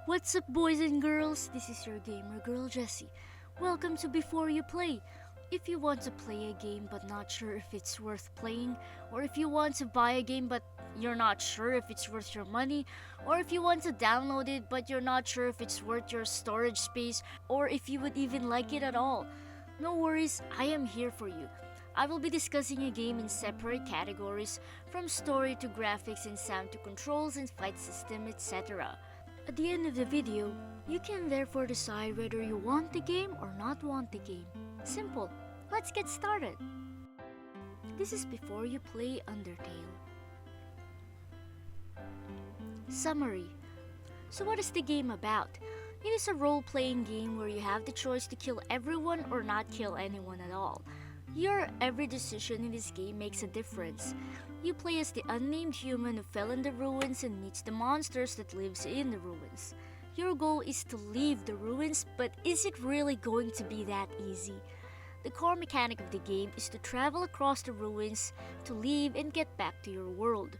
What's up, boys and girls? This is your gamer girl Jessi. Welcome to Before You Play. If you want to play a game but not sure if it's worth playing, or if you want to buy a game but you're not sure if it's worth your money, or if you want to download it but you're not sure if it's worth your storage space, or if you would even like it at all, no worries, I am here for you. I will be discussing a game in separate categories, from story to graphics and sound to controls and fight system, etc. At the end of the video, you can therefore decide whether you want the game or not want the game. Simple. Let's get started. This is Before You Play Undertale. Summary. So what is the game about? It is a role-playing game where you have the choice to kill everyone or not kill anyone at all. Your every decision in this game makes a difference. You play as the unnamed human who fell in the ruins and meets the monsters that lives in the ruins. Your goal is to leave the ruins, but is it really going to be that easy? The core mechanic of the game is to travel across the ruins to leave and get back to your world.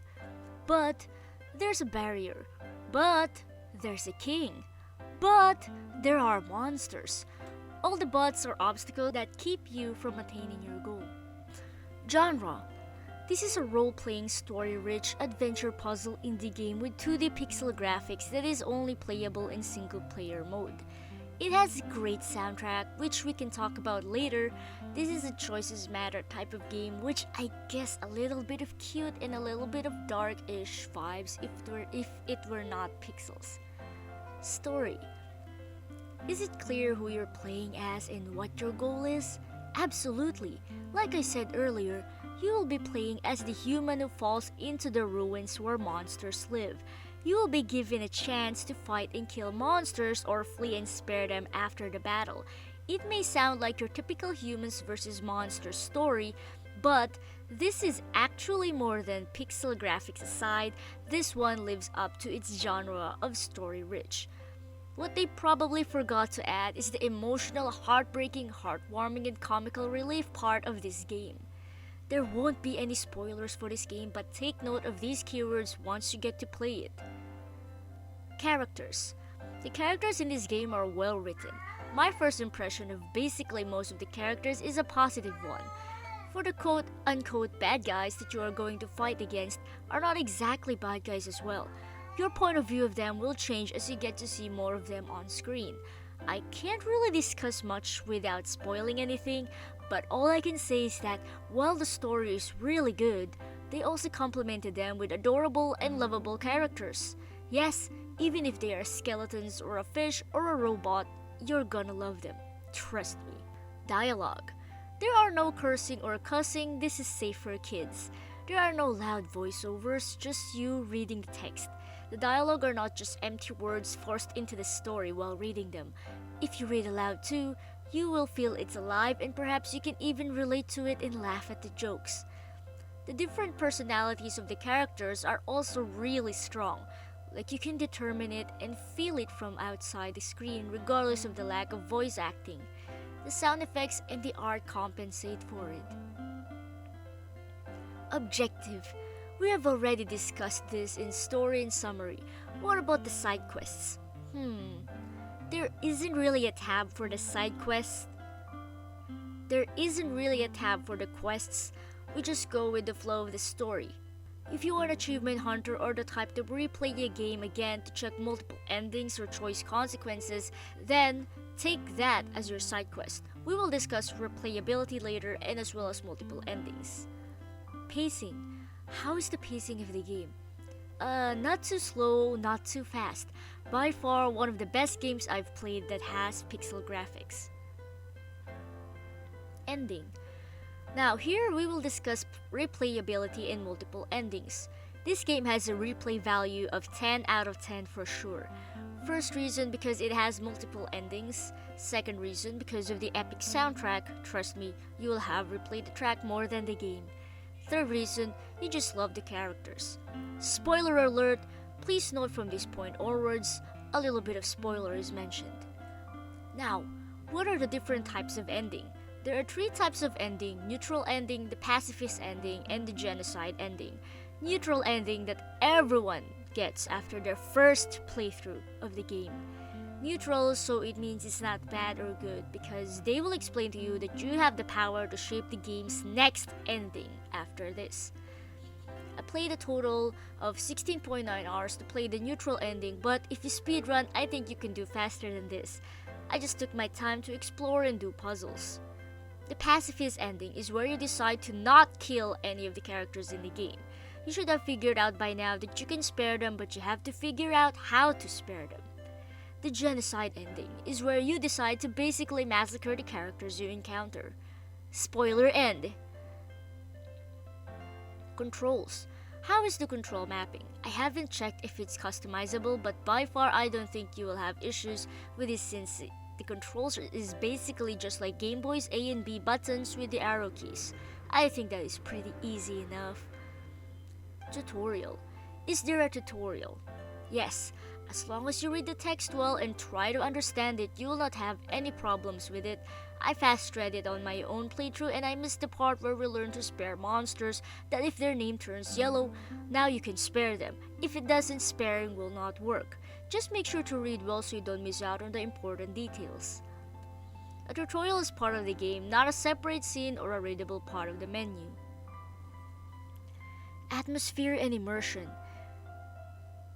But there's a barrier. But there's a king. But there are monsters. All the buts are obstacles that keep you from attaining your goal. Genre. This is a role-playing, story-rich, adventure puzzle indie game with 2D pixel graphics that is only playable in single-player mode. It has a great soundtrack, which we can talk about later. This is a choices matter type of game, which I guess a little bit of cute and a little bit of dark-ish vibes if it were not pixels. Story. Is it clear who you're playing as and what your goal is? Absolutely. Like I said earlier, you will be playing as the human who falls into the ruins where monsters live. You will be given a chance to fight and kill monsters or flee and spare them after the battle. It may sound like your typical humans versus monsters story, but this is actually more than pixel graphics aside. This one lives up to its genre of story rich. What they probably forgot to add is the emotional, heartbreaking, heartwarming, and comical relief part of this game. There won't be any spoilers for this game, but take note of these keywords once you get to play it. Characters. The characters in this game are well written. My first impression of basically most of the characters is a positive one. For the quote-unquote bad guys that you are going to fight against are not exactly bad guys as well. Your point of view of them will change as you get to see more of them on screen. I can't really discuss much without spoiling anything, but all I can say is that while the story is really good, they also complemented them with adorable and lovable characters. Yes, even if they are skeletons or a fish or a robot, you're gonna love them. Trust me. Dialogue. There are no cursing or cussing, this is safe for kids. There are no loud voiceovers, just you reading the text. The dialogue are not just empty words forced into the story while reading them. If you read aloud too, you will feel it's alive and perhaps you can even relate to it and laugh at the jokes. The different personalities of the characters are also really strong. Like you can determine it and feel it from outside the screen regardless of the lack of voice acting. The sound effects and the art compensate for it. Objective. We have already discussed this in story and summary. What about the side quests? There isn't really a tab for the side quests. There isn't really a tab for the quests. We just go with the flow of the story. If you are an achievement hunter or the type to replay a game again to check multiple endings or choice consequences, then take that as your side quest. We will discuss replayability later and as well as multiple endings. Pacing. How is the pacing of the game? Not too slow, not too fast. By far one of the best games I've played that has pixel graphics. Ending. Now here we will discuss replayability and multiple endings. This game has a replay value of 10 out of 10 for sure. First reason because it has multiple endings. Second reason because of the epic soundtrack. Trust me, you will have replayed the track more than the game. Third reason, you just love the characters. Spoiler alert, please note from this point onwards, a little bit of spoiler is mentioned. Now, what are the different types of ending? There are 3 types of ending: neutral ending, the pacifist ending, and the genocide ending. Neutral ending that everyone gets after their first playthrough of the game. Neutral, so it means it's not bad or good, because they will explain to you that you have the power to shape the game's next ending after this. I played a total of 16.9 hours to play the neutral ending, but if you speedrun, I think you can do faster than this. I just took my time to explore and do puzzles. The pacifist ending is where you decide to not kill any of the characters in the game. You should have figured out by now that you can spare them, but you have to figure out how to spare them. The genocide ending is where you decide to basically massacre the characters you encounter. Spoiler end. Controls. How is the control mapping? I haven't checked if it's customizable, but by far I don't think you will have issues with this since the controls is basically just like Game Boy's A and B buttons with the arrow keys. I think that is pretty easy enough. Tutorial. Is there a tutorial? Yes. As long as you read the text well and try to understand it, you will not have any problems with it. I fast read it on my own playthrough and I missed the part where we learn to spare monsters that if their name turns yellow, now you can spare them. If it doesn't, sparing will not work. Just make sure to read well so you don't miss out on the important details. A tutorial is part of the game, not a separate scene or a readable part of the menu. Atmosphere and immersion.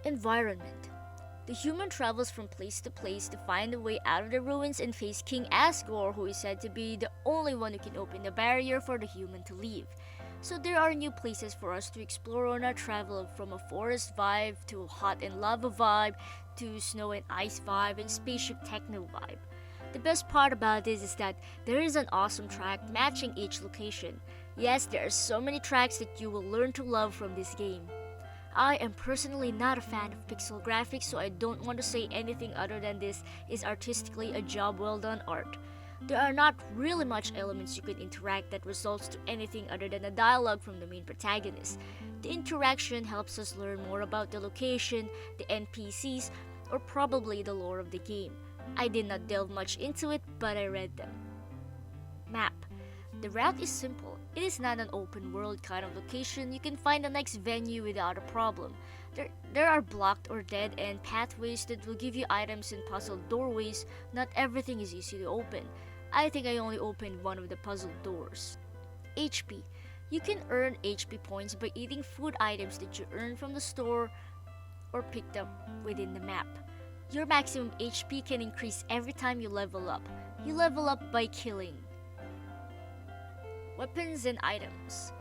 Environment. The human travels from place to place to find a way out of the ruins and face King Asgore, who is said to be the only one who can open the barrier for the human to leave. So there are new places for us to explore on our travel, from a forest vibe to a hot and lava vibe to snow and ice vibe and spaceship techno vibe. The best part about this is that there is an awesome track matching each location. Yes, there are so many tracks that you will learn to love from this game. I am personally not a fan of pixel graphics, so I don't want to say anything other than this is artistically a job well done art. There are not really much elements you can interact that results to anything other than a dialogue from the main protagonist. The interaction helps us learn more about the location, the NPCs, or probably the lore of the game. I did not delve much into it, but I read them. Map. The route is simple. It is not an open world kind of location. You can find the next venue without a problem. There are blocked or dead end pathways that will give you items and puzzle doorways. Not everything is easy to open. I think I only opened one of the puzzle doors. HP. You can earn HP points by eating food items that you earn from the store or picked up within the map. Your maximum HP can increase every time you level up. You level up by killing. Weapons and items.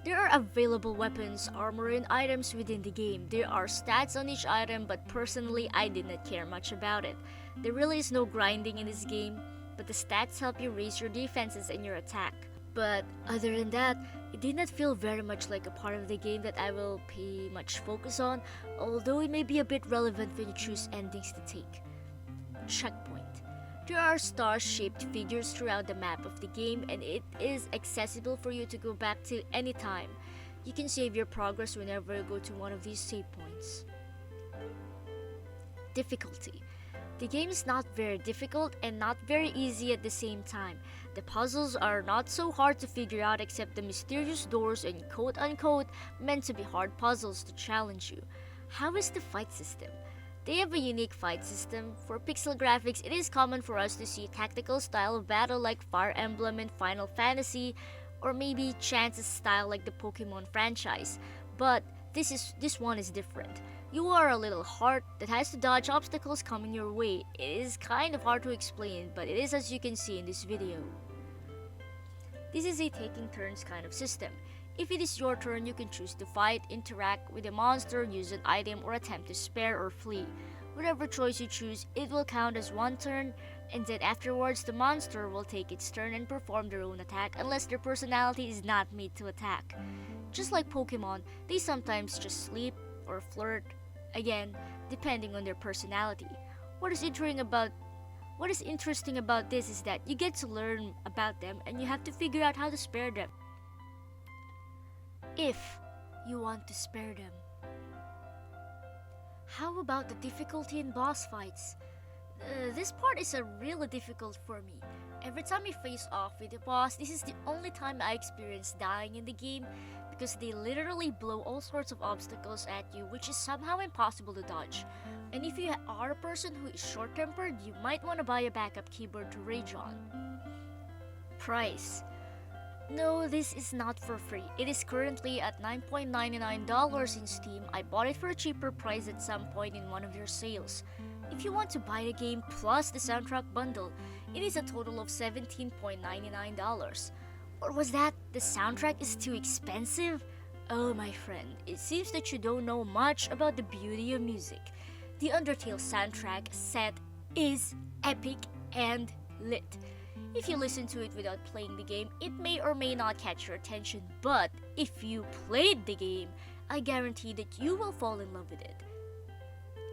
There are available weapons, armor, and items within the game. There are stats on each item, but personally I did not care much about it. There really is no grinding in this game, but the stats help you raise your defenses and your attack. But other than that, it did not feel very much like a part of the game that I will pay much focus on, although it may be a bit relevant when you choose endings to take. Checkpoint. There are star-shaped figures throughout the map of the game, and it is accessible for you to go back to any time. You can save your progress whenever you go to one of these save points. Difficulty. The game is not very difficult and not very easy at the same time. The puzzles are not so hard to figure out except the mysterious doors and quote-unquote meant to be hard puzzles to challenge you. How is the fight system? They have a unique fight system. For pixel graphics, it is common for us to see tactical style of battle like Fire Emblem and Final Fantasy, or maybe Chance's style like the Pokemon franchise. But this one is different. You are a little heart that has to dodge obstacles coming your way. It is kind of hard to explain, but it is as you can see in this video. This is a taking turns kind of system. If it is your turn, you can choose to fight, interact with a monster, use an item, or attempt to spare or flee. Whatever choice you choose, it will count as one turn, and then afterwards the monster will take its turn and perform their own attack unless their personality is not made to attack. Just like Pokemon, they sometimes just sleep or flirt, again, depending on their personality. What is interesting about this is that you get to learn about them and you have to figure out how to spare them. If you want to spare them. How about the difficulty in boss fights? This part is really difficult for me. Every time I face off with the boss, this is the only time I experience dying in the game because they literally blow all sorts of obstacles at you, which is somehow impossible to dodge. And if you are a person who is short-tempered, you might want to buy a backup keyboard to rage on. Price. No, this is not for free. It is currently at $9.99 in Steam. I bought it for a cheaper price at some point in one of their sales. If you want to buy the game plus the soundtrack bundle, it is a total of $17.99. Or was that the soundtrack is too expensive? Oh my friend, it seems that you don't know much about the beauty of music. The Undertale soundtrack set is epic and lit. If you listen to it without playing the game, it may or may not catch your attention, but if you played the game, I guarantee that you will fall in love with it.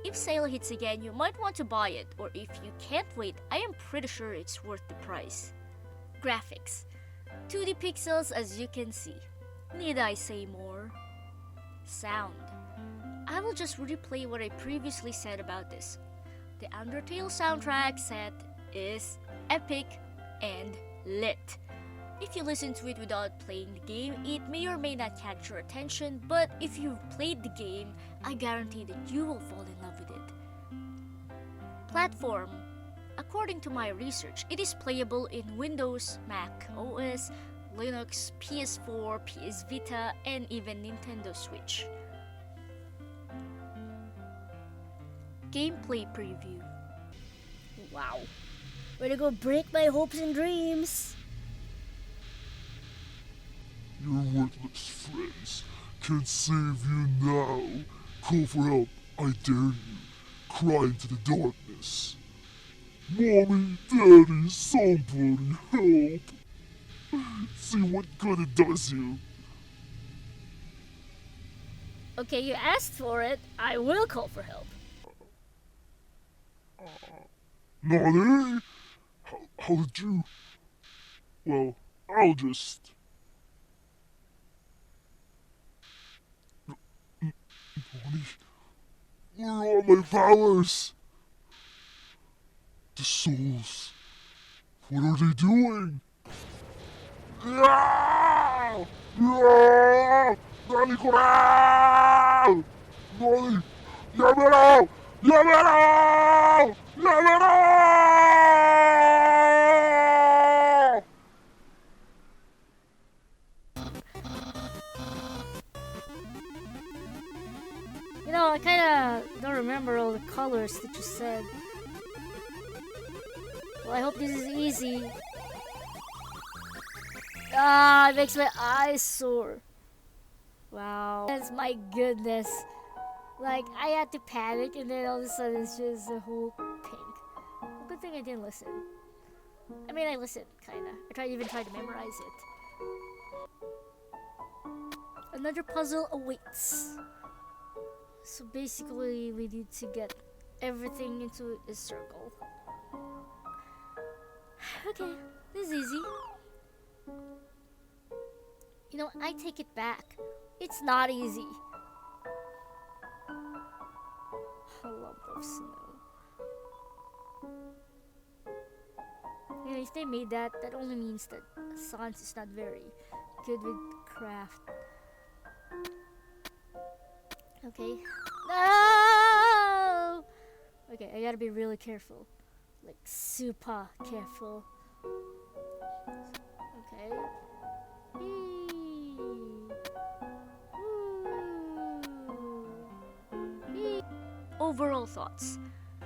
If sale hits again, you might want to buy it, or if you can't wait, I am pretty sure it's worth the price. Graphics. 2D pixels as you can see. Need I say more? Sound. I will just replay what I previously said about this. The Undertale soundtrack set is epic and lit. If you listen to it without playing the game, it may or may not catch your attention, but if you've played the game, I guarantee that you will fall in love with it. Platform. According to my research, it is playable in Windows, Mac OS, Linux, PS4, PS Vita, and even Nintendo Switch. Gameplay preview. Wow. Way to go break my hopes and dreams. Your worthless friends can't save you now. Call for help, I dare you. Cry into the darkness. Mommy, Daddy, somebody help. See what good it does you. Okay, you asked for it. I will call for help. Nani? How did you? Well, I'll just... Nani? Where are all my powers? The souls. What are they doing? Ah! Ah! Nani Coral! Nani! Yamero! Yamero! Yamero! You know, I kinda don't remember all the colors that you said. Well, I hope this is easy. Ah, it makes my eyes sore. Wow. That's my goodness. Like, I had to panic and then all of a sudden it's just a whole pink. Good thing I didn't listen. I mean, I listened, kinda. I even tried to memorize it. Another puzzle awaits. So basically, we need to get everything into a circle. Okay, this is easy. You know, I take it back. It's not easy. A lump of snow. You know, if they made that, that only means that Sans is not very good with craft. Okay. No! Okay, I gotta be really careful. Like, super careful. Okay. Overall thoughts.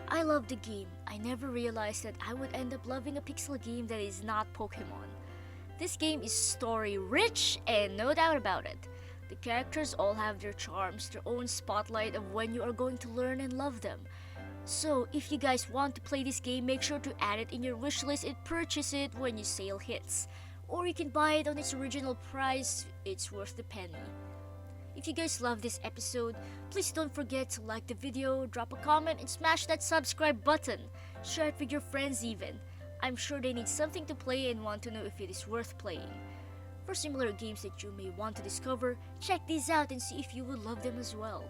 I love the game. I never realized that I would end up loving a pixel game that is not Pokemon. This game is story rich and no doubt about it. The characters all have their charms, their own spotlight of when you are going to learn and love them. So if you guys want to play this game, make sure to add it in your wishlist and purchase it when your sale hits. Or you can buy it on its original price, it's worth the penny. If you guys love this episode, please don't forget to like the video, drop a comment, and smash that subscribe button. Share it with your friends even. I'm sure they need something to play and want to know if it is worth playing. For similar games that you may want to discover, check these out and see if you would love them as well.